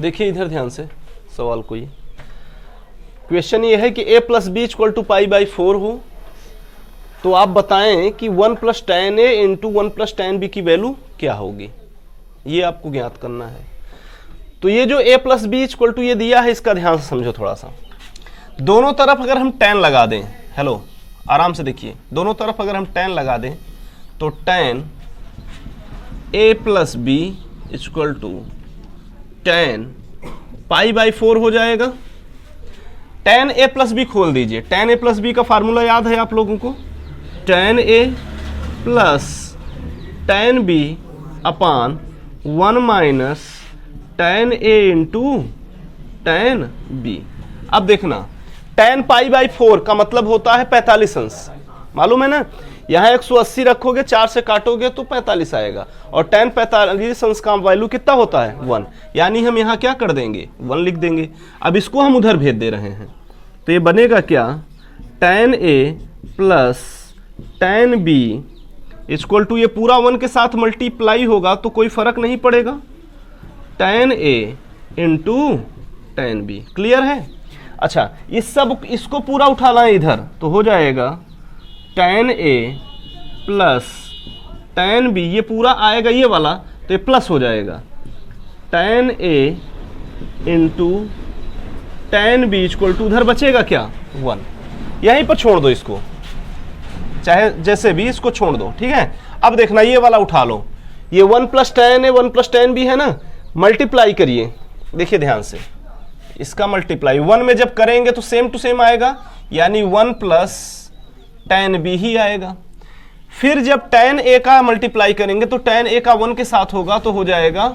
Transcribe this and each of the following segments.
देखिए इधर ध्यान से सवाल को, ये क्वेश्चन ये है कि a plus B equal to pi by 4 हो, तो आप बताएं कि 1 plus ten A into 1 plus ten B की वैल्यू क्या होगी, ये आपको ज्ञात करना है। तो ये जो a plus B equal to ये दिया है, इसका ध्यान से समझो थोड़ा सा। दोनों तरफ अगर हम tan लगा दें, हेलो आराम से देखिए, दोनों तरफ अगर हम tan लगा दें तो tan a plus B equal to tan pi by 4 हो जाएगा। tan a प्लस बी खोल दीजिए, tan a प्लस बी का फार्मूला याद है आप लोगों को, tan a plus tan b upon 1 minus tan a into tan b। अब देखना tan पाई बाई 4 का मतलब होता है 45 अंश, मालूम है ना, यहाँ 180 रखोगे 4 से काटोगे तो 45 आएगा, और tan 45 अंश का वैल्यू कितना होता है 1, यानी हम यहाँ क्या कर देंगे 1 लिख देंगे। अब इसको हम उधर भेज दे रहे हैं, तो ये बनेगा क्या, tan a plus tan b equal to, ये पूरा 1 के साथ मल्टीप्लाई होगा तो कोई फर्क नहीं पड़ेगा, tan a into tan b। Clear है? अच्छा, इस सब इसको पूरा उठाना है इधर, तो हो जाएगा tan a plus tan b, ये पूरा आएगा ये वाला, तो ये प्लस हो जाएगा tan a into tan b equal to, उधर बचेगा क्या 1, यहीं पर छोड़ दो इसको, चाहे जैसे भी इसको छोड़ दो, ठीक है। अब देखना ये वाला उठा लो, ये 1 plus tan a 1 plus tan b है ना, मल्टीप्लाई करिए, देखिए ध्यान से, इसका मल्टीप्लाई 1 में जब करेंगे तो सेम टू सेम आएगा, यानी 1 प्लस tan b ही आएगा। फिर जब tan a का मल्टीप्लाई करेंगे तो tan a का 1 के साथ होगा तो हो जाएगा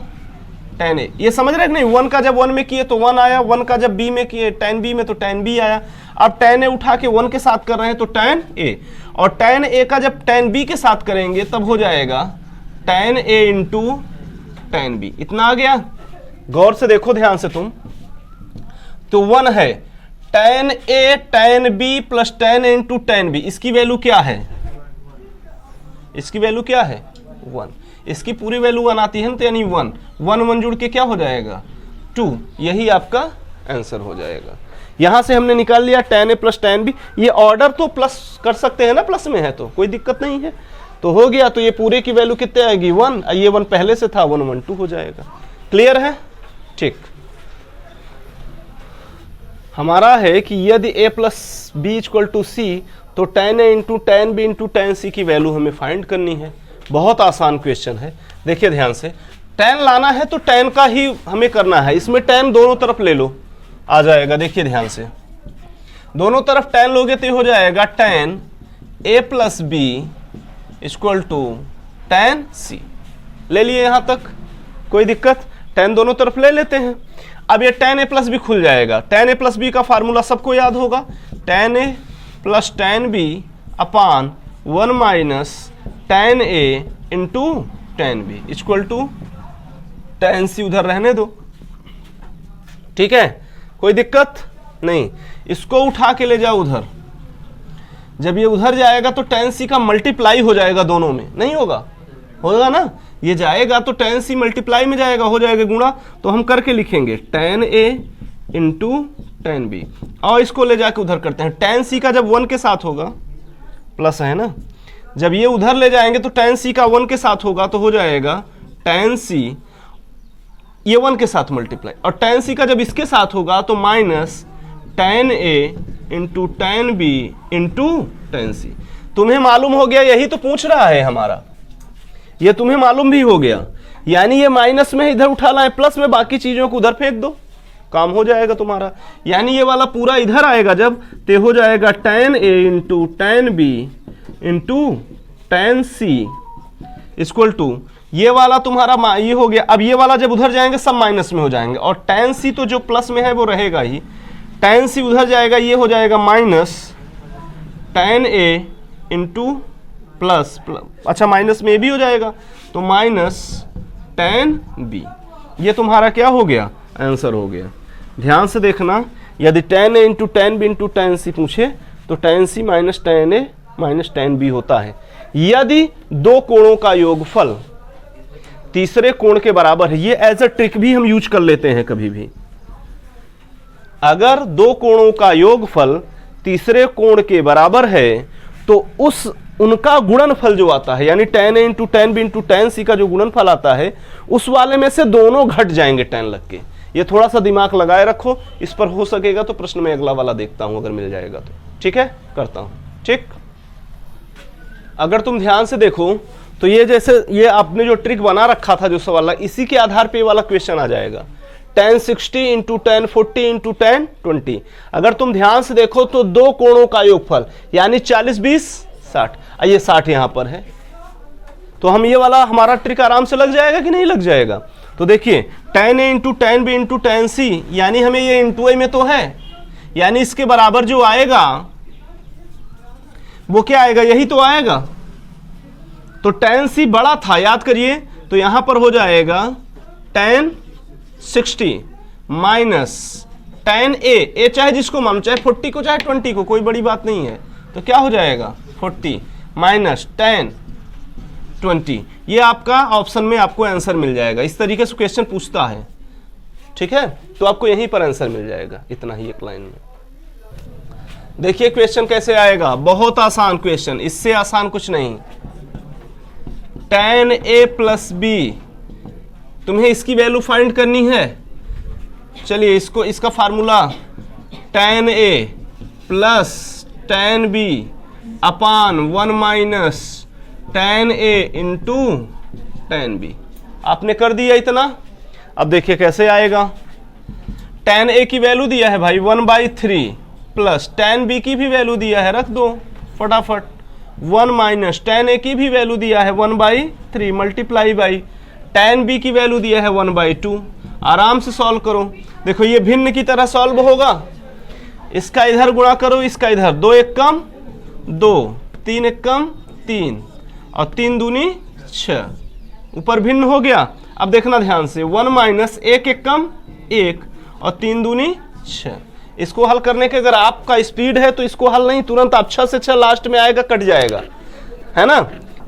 tan a। ये समझ रहे हैं कि नहीं, 1 का जब 1 में किए तो 1 आया, 1 का जब b में किए tan b में तो tan b आया। अब tan a उठा के 1 के साथ कर रहे हैं तो tan a, और tan a का जब tan b के साथ करेंगे तब हो जाएगा tan a into tan b। इतना आ गया, गौर से देखो ध्यान से तुम, तो 1 है tan a tan b plus tan a into tan b, इसकी वैल्यू क्या है, इसकी वैल्यू क्या है 1, इसकी पूरी वैल्यू 1 आती है ना, तो यानी 1 1 1 जुड़ के क्या हो जाएगा 2, यही आपका आंसर हो जाएगा। यहां से हमने निकाल लिया tan a plus tan b, ये ऑर्डर तो प्लस कर सकते हैं ना, प्लस में है तो कोई दिक्कत नहीं है, तो हो गया। तो ये पूरे की वैल्यू कितने आएगी 1, ये 1 पहले से था 1 1 2 हो जाएगा। क्लियर है? ठीक, हमारा है कि यदि a plus B equal to C, तो tan a into tan b into tan c की वैल्यू हमें फाइंड करनी है। बहुत आसान क्वेश्चन है, देखिए ध्यान से, tan लाना है तो tan का ही हमें करना है, इसमें tan दोनों तरफ ले लो, आ जाएगा। देखिए ध्यान से, दोनों तरफ tan लोगे तो हो जाएगा tan a plus B equal to tan c। ले लिए यहां तक, कोई दिक्कत, tan दोनों तरफ ले लेते हैं। अब ये tan a प्लस बी खुल जाएगा, tan a प्लस बी का फार्मूला सबको याद होगा, tan a plus tan b upon 1 minus tan a into tan b equal to tan c, उधर रहने दो, ठीक है, कोई दिक्कत नहीं। इसको उठा के ले जाओ उधर, जब ये उधर जाएगा तो tan c का मल्टीप्लाई हो जाएगा, दोनों में नहीं होगा, होगा ना, ये जाएगा तो tan c मल्टीप्लाई में जाएगा, हो जाएगा गुणा, तो हम करके लिखेंगे tan a into tan b, और इसको ले जाके उधर करते हैं। tan c का जब 1 के साथ होगा, प्लस है ना, जब ये उधर ले जाएंगे तो tan c का 1 के साथ होगा तो हो जाएगा tan c, ये 1 के साथ मल्टीप्लाई, और tan c का जब इसके साथ होगा तो minus tan a into tan b into tan c। तुम्हें मालूम हो गया, यही तो पूछ रहा है हमारा, ये तुम्हें मालूम भी हो गया, यानी ये माइनस में इधर उठाना है, प्लस में बाकी चीजों को उधर फेंक दो, काम हो जाएगा तुम्हारा। यानी ये वाला पूरा इधर आएगा जब, तो हो जाएगा tan a into tan b into tan c equal to, ये वाला तुम्हारा ये हो गया। अब ये वाला जब उधर जाएंगे सब माइनस में हो जाएंगे, और tan c तो जो प्लस में है वो रहेगा ही, tan c उधर जाएगा, ये हो जाएगा minus tan a into plus, अच्छा माइनस में भी हो जाएगा, तो माइनस tan b, ये तुम्हारा क्या हो गया, आंसर हो गया। ध्यान से देखना, यदि tan a into tan b into tan c पूछे तो tan c minus tan a minus tan b होता है। यदि दो कोणों का योगफल तीसरे कोण के बराबर है। ये एज अ ट्रिक भी हम यूज कर लेते हैं कभी भी। अगर दो कोणों का योगफल तीसरे कोण के बराबर है तो उनका गुणनफल जो आता है, यानी tan a into tan b into tan c का जो गुणनफल आता है, उस वाले में से दोनों घट जाएंगे tan लग के। ये थोड़ा सा दिमाग लगाए रखो, इस पर हो सकेगा तो प्रश्न में अगला वाला देखता हूं, अगर मिल जाएगा तो ठीक है, करता हूं। ठीक, अगर तुम ध्यान से देखो तो ये जैसे ये आपने जो ट्रिक बना रखा था जो सवाल, इसी के आधार पे वाला क्वेश्चन आ जाएगा। tan 60 into tan 40 into tan 20। अगर तुम ध्यान से देखो तो दो कोणों का योगफल यानी 40 20 60, ये 60 यहां पर है, तो हम ये वाला हमारा ट्रिक आराम से लग जाएगा कि नहीं लग जाएगा। तो देखिए tan a into tan b into tan c, यानी हमें ये इंटू a में तो है, यानी इसके बराबर जो आएगा वो क्या आएगा, यही तो आएगा। तो tan c बड़ा था, याद करिए, तो यहां पर हो जाएगा tan 60 माइनस tan a चाहे जिसको मान, चाहे 40 को चाहे 20 को, कोई बड़ी बात नहीं है। तो क्या हो जाएगा 40 माइनस tan 20। ये आपका ऑप्शन में आपको आंसर मिल जाएगा। इस तरीके से क्वेश्चन पूछता है, ठीक है, तो आपको यहीं पर आंसर मिल जाएगा, इतना ही एक लाइन में। देखिए क्वेश्चन कैसे आएगा, बहुत आसान क्वेश्चन, इससे आसान कुछ नहीं। tan a प्लस b, तुम्हें इसकी वैल्यू फाइंड करनी है। चलिए इसका formula tan a plus tan b upon 1 minus tan a into tan b, आपने कर दिया इतना। अब देखिए कैसे आएगा। tan a की वैल्यू दिया है भाई 1/3 प्लस tan b की भी वैल्यू दिया है, रख दो फटाफट। 1 माइनस tan a की भी वैल्यू दिया है 1/3 मल्टीप्लाई बाई tan b की वैल्यू दिया है 1/2। आराम से सॉल्व करो। देखो ये भिन्न की तरह सॉल्व होगा, इसका इधर गुणा करो, इसका इधर, 2 एक कम 2, 3 एक कम 3 और 3 दूनी 6, ऊपर भिन्न हो गया। अब देखना ध्यान से, 1 माइनस 1 एक कम 1 और 3 दूनी 6। इसको हल करने के अगर आपका स्पीड है तो इसको हल नहीं, तुरंत आप 6 से 6 लास्ट में आएगा, कट जाएगा, है ना।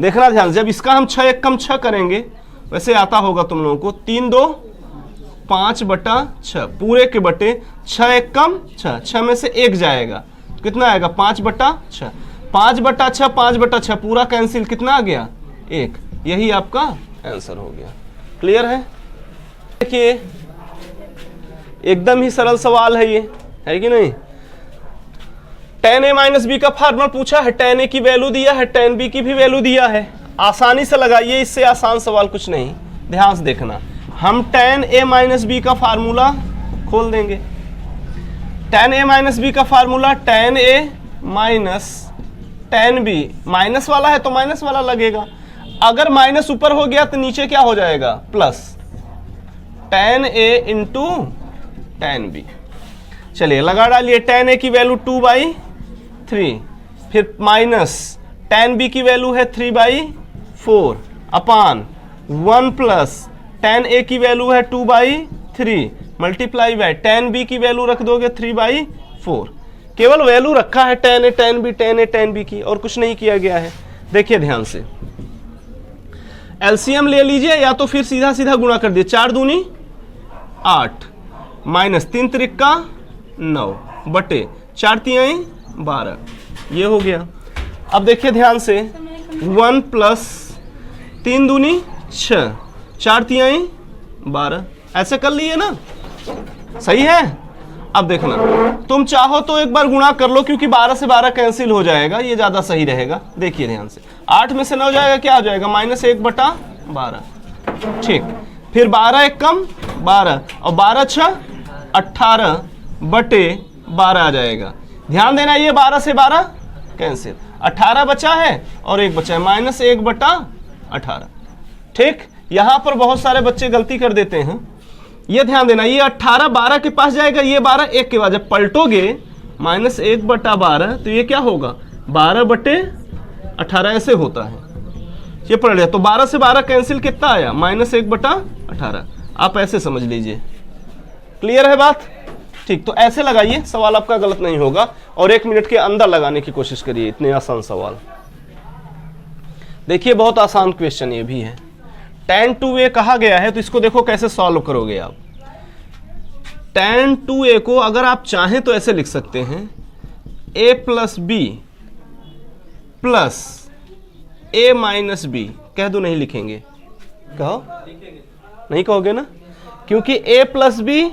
देखना ध्यान से, जब इसका हम 6 एक कम 6 करेंगे, वैसे आता होगा तुम लोगों को, 3 2 5/6 पूरे के बटे 6 एक कम 6, 6 में से 1 जाएगा, तो कितना आएगा 5/6, 5/6 5/6 पूरा कैंसिल, कितना आ गया 1। यही आपका आंसर हो गया। क्लियर है। देखिए एकदम ही सरल सवाल है ये, है कि नहीं। tan a माइनस बी का फार्मूला पूछा है, tan a की वैल्यू दिया है, tan b की भी वैल्यू दिया है, आसानी से लगाइए, इससे आसान सवाल कुछ नहीं। ध्यान से देखना, हम tan a माइनस बी का फार्मूला खोल देंगे। tan a माइनस बी का formula tan a minus tan b, minus वाला है तो माइनस वाला लगेगा, अगर माइनस ऊपर हो गया तो नीचे क्या हो जाएगा plus, tan a into tan b। चलिए लगा डालिए, tan a की वैल्यू 2/3, फिर माइनस tan b की वैल्यू है 3/4 अपान 1 प्लस tan a की वैल्यू है 2/3 मल्टीप्लाई बाय tan b की वैल्यू रख दोगे 3/4। केवल वैल्यू रखा है tan a tan b tan a tan b की, और कुछ नहीं किया गया है। देखिए ध्यान से, एलसीएम ले लीजिए या तो फिर सीधा सीधा गुणा कर दिए, 4 दूनी 8 माइनस 3 त्रिका 9 बटे 4 तिहाई 12, ये हो गया। अब देखिए ध्यान से, 1 प्लस 3 दूनी 6 4 तिहाई 12, ऐसे कर लिए ना, सही है। अब देखना, तुम चाहो तो एक बार गुणा कर लो, क्योंकि 12 से 12 कैंसिल हो जाएगा, ये ज्यादा सही रहेगा। देखिए ध्यान से, 8 में से 9 जाएगा, क्या हो जाएगा -1/12, ठीक। फिर 12 एक कम 12 और 12 6 18 बटे 12 आ जाएगा। ध्यान देना, ये 12 से 12 कैंसिल, 18 बचा है और 1 बचा है, -1/18, ठीक। यहां पर बहुत सारे बच्चे गलती कर देते हैं, ये ध्यान देना, ये 18 12 के पास जाएगा, ये 12 1 के बाद, जब पलटोगे -1/12 तो ये क्या होगा 12/18 ऐसे होता है, ये पढ़ लिया। तो 12 से 12 कैंसिल कितना आया -1/18, आप ऐसे समझ लीजिए। क्लियर है बात, ठीक। तो ऐसे लगाइए, सवाल आपका गलत नहीं होगा, और 1 मिनट के अंदर लगाने की कोशिश करिए, इतने आसान सवाल। देखिए बहुत आसान क्वेश्चन ये भी है। tan 2a कहा गया है, तो इसको देखो कैसे सॉल्व करोगे आप। tan 2a को अगर आप चाहें तो ऐसे लिख सकते हैं a plus B plus a minus B. कह दो नहीं लिखेंगे? कहो नहीं कहोगे ना, क्योंकि a प्लस बी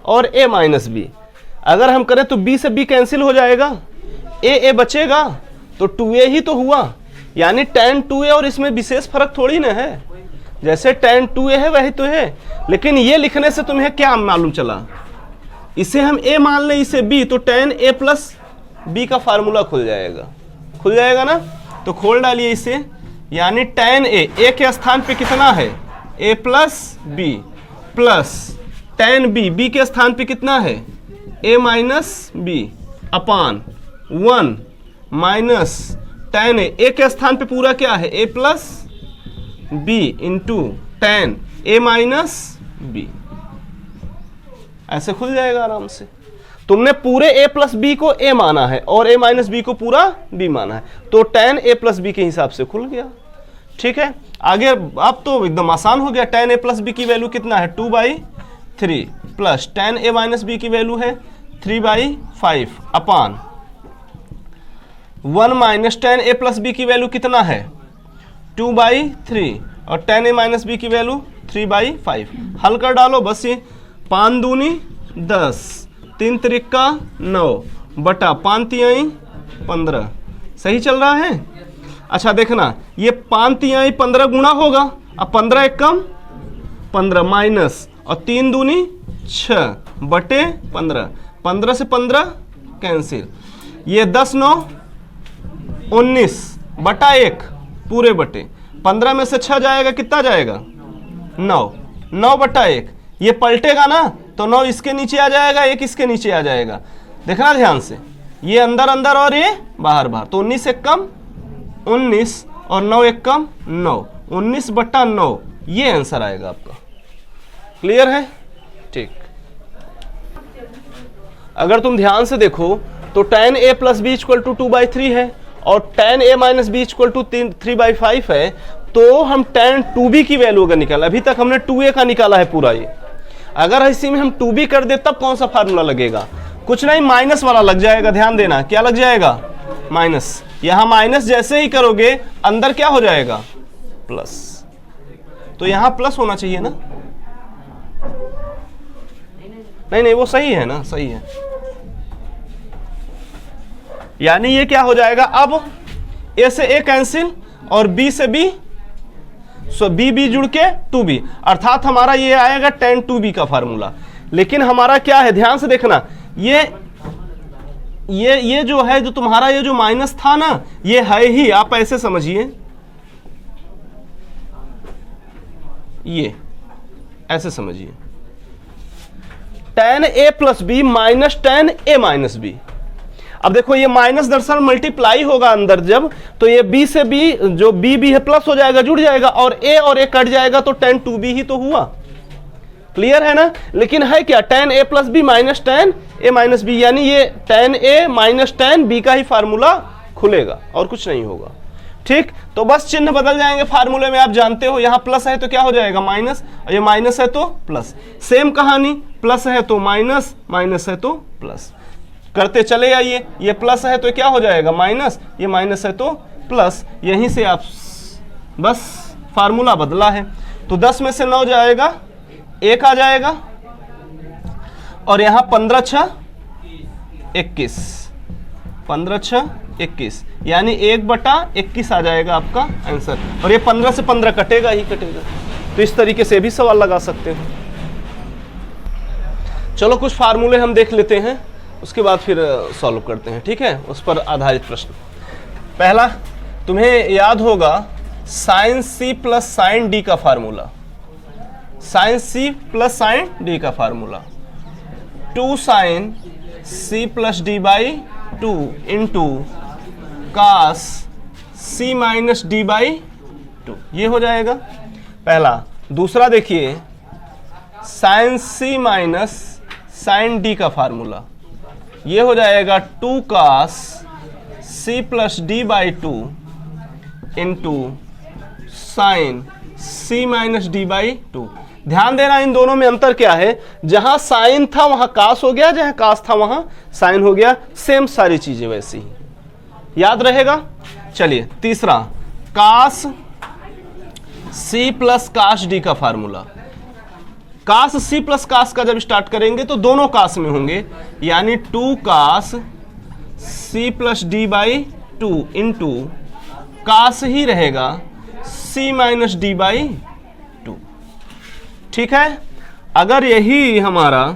और a माइनस बी अगर हम करें तो b से b कैंसिल हो जाएगा, a बचेगा, तो 2a ही तो हुआ। यानी tan 2a और इसमें विशेष फर्क थोड़ी ना है, जैसे tan 2a है वही तो है। लेकिन ये लिखने से तुम्हें क्या मालूम चला, इसे हम a मान लें इसे b, तो tan a प्लस b का फार्मूला खुल जाएगा ना। तो खोल डालिए इसे, यानी tan a के स्थान पे कितना है a plus B plus tan b के स्थान पे कितना है a minus B upon 1 minus tan a के स्थान पे पूरा क्या है a plus B into tan a minus B. ऐसे खुल जाएगा आराम से। तुमने पूरे a प्लस बी को a माना है और a माइनस बी को पूरा b माना है, तो tan a प्लस बी के हिसाब से खुल गया। ठीक है, आगे अब तो एकदम आसान हो गया। tan a प्लस बी की वैल्यू कितना है 2/3 plus tan a minus B की वैल्यू है 3/5 upon 1 minus tan a plus B की वैल्यू कितना है 2/3 और tan a माइनस बी की वैल्यू 3/5। हल कर डालो बस, ये 5 दूनी 10, 3 त्रिका 9 बटा 5 तिहाई 15। सही चल रहा है? अच्छा देखना, ये 5 तिहाई 15 गुणा होगा, अब 15 एकम 15 माइनस और 3 दूनी 6 बटे 15, 15 से 15 कैंसिल, ये 10 9 19 बटा 1 पूरे बटे 15 में से 6 जाएगा, कितना जाएगा 9 बटा 1। ये पलटेगा ना तो 9 इसके नीचे आ जाएगा, 1 इसके नीचे आ जाएगा। देखना ध्यान से, ये अंदर अंदर और ये बाहर बाहर, तो 19 एक कम 19 और 9 एक कम 9, 19 बटा 9 ये आंसर आएगा आपका। क्लियर है? ठीक। अगर तुम ध्यान से देखो तो tan a plus B equal to 2/3 है और tan a minus B equal to 3/5 है, तो हम tan 2b की वैल्यू का निकाला। अभी तक हमने 2a का निकाला है पूरा ये। अगर इसी में हम 2b कर दे तब कौन सा फार्मूला लगेगा? कुछ नहीं, माइनस वाला लग जाएगा। ध्यान देना, क्या लग जाएगा? माइनस। यहां माइनस जैसे ही करोगे अंदर क्या हो जाएगा? प्लस। तो यहां प्लस होना चाहिए ना? नहीं, वो सही है ना, सही है। यानी ये क्या हो जाएगा, अब a से a कैंसिल और b से b, सो b जुड़ के 2b, अर्थात हमारा ये आएगा tan 2b का फार्मूला। लेकिन हमारा क्या है, ध्यान से देखना, ये जो है, जो तुम्हारा ये जो माइनस था ना, ये है ही, आप ऐसे समझिए, ये ऐसे समझिए, tan a plus B minus tan a minus B. अब देखो ये माइनस दरअसल मल्टीप्लाई होगा अंदर जब, तो ये b से b, जो b है प्लस हो जाएगा, जुड़ जाएगा, और a कट जाएगा, तो tan 2b ही तो हुआ। क्लियर है ना? लेकिन है क्या, tan a plus B minus tan a minus B, यानी ये tan a minus tan b का ही फार्मूला खुलेगा और कुछ नहीं होगा। ठीक, तो बस चिन्ह बदल जाएंगे फार्मूले में, आप जानते हो, यहाँ प्लस है तो क्या हो जाएगा माइनस, और ये माइनस है तो प्लस। सेम कहानी, प्लस है तो माइनस, माइनस है तो प्लस, करते चले आइए। ये प्लस है तो क्या हो जाएगा माइनस, ये माइनस है तो प्लस। यहीं से आप बस फार्मूला बदला है। तो 10 में से 9 जाएगा, 1 आ जाएगा, और यहाँ 15 6 21, 15 6 21, यानी 1/21 आ जाएगा आपका आंसर। और ये 15 से 15 कटेगा ही कटेगा। तो इस तरीके से भी सवाल लगा सकते हो। चलो कुछ फार्मूले हम देख लेते हैं, उसके बाद फिर सॉल्व करते हैं। ठीक है, उस पर आधारित प्रश्न। पहला तुम्हें याद होगा sine C plus sine D का formula, sine C plus sine D का formula 2 sine C plus D by 2 into cos C minus D by 2, ये हो जाएगा पहला। दूसरा देखिए sine C minus sine D का फार्मूला, ये हो जाएगा 2 cos C plus D by 2 into sine c minus D by two. ध्यान देना इन दोनों में अंतर क्या है, जहां साइन था वहां कास हो गया, जहां कास था वहां साइन हो गया, सेम सारी चीजें वैसी ही, याद रहेगा। चलिए तीसरा, कास c प्लस काश डी का फार्मूला। कास c प्लस कास का जब स्टार्ट करेंगे तो दोनों कास में होंगे, यानी 2 cos c plus D by two into cos ही रहेगा c minus D by two. ठीक है, अगर यही हमारा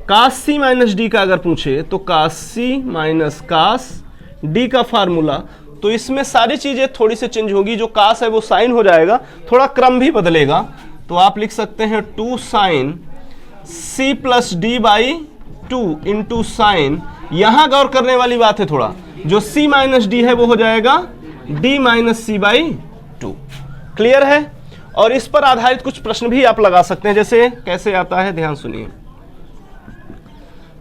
कास c माइनस डी का अगर पूछे तो कास c माइनस कास डी का फार्मूला, तो इसमें सारी चीजें थोड़ी सी चेंज होगी, जो कास है वो साइन हो जाएगा, थोड़ा क्रम भी बदलेगा। तो आप लिख सकते हैं 2 sine c plus D by two into sine, यहां गौर करने वाली बात है थोड़ा, जो c माइनस डी है वो हो जाएगा d minus C by two. Clear है। और इस पर आधारित कुछ प्रश्न भी आप लगा सकते हैं, जैसे कैसे आता है, ध्यान सुनिए।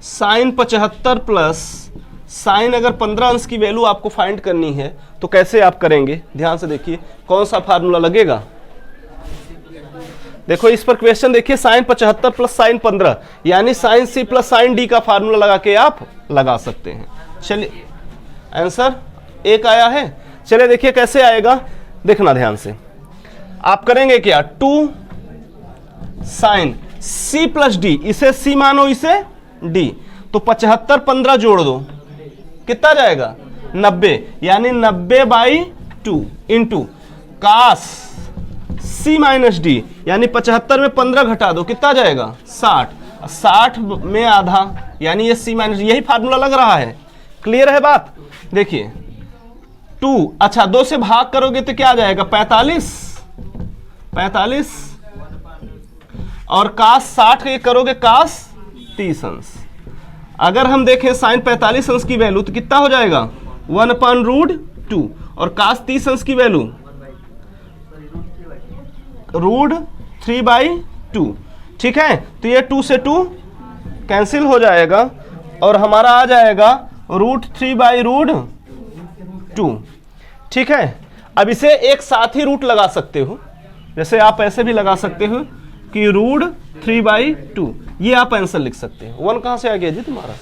साइन 75 प्लस साइन अगर 15 अंश की वैल्यू आपको फाइंड करनी है तो कैसे आप करेंगे, ध्यान से देखिए कौन सा फार्मूला लगेगा। देखो इस पर क्वेश्चन देखिए, साइन 75 प्लस साइन 15 यानी sine C plus sine D का फार्मूला लगा के आप लगा सकते हैं। चलिए आंसर एक आया है। चलिए देखिए कैसे आएगा, देखना ध्यान से। आप करेंगे क्या, 2 साइन सी प्लस डी, इसे सी मानो इसे डी, तो 75 15 जोड़ दो, कितना जाएगा 90, यानी 90 by two into cos c minus D, यानी 75 में 15 घटा दो, कितना जाएगा 60, 60 में आधा, यानी ये c माइनस, यही फार्मूला लग रहा है। क्लियर है बात। देखिए 2, अच्छा 2 से भाग करोगे तो क्या आ जाएगा 45, और कास 60 के करोगे कास 30 अंश। अगर हम देखें साइन 45 अंश की वैल्यू तो कितना हो जाएगा 1/√2, और कास 30 अंश की वैल्यू √3/2। ठीक है, तो ये 2 से 2 कैंसिल हो जाएगा और हमारा आ जाएगा √3/√2। ठीक है, अब इसे एक साथ ही रूट लगा सकते हो, जैसे आप ऐसे भी लगा सकते हो कि √3/2, ये आप आंसर लिख सकते हो। 1 कहां से आ गया जी तुम्हारा।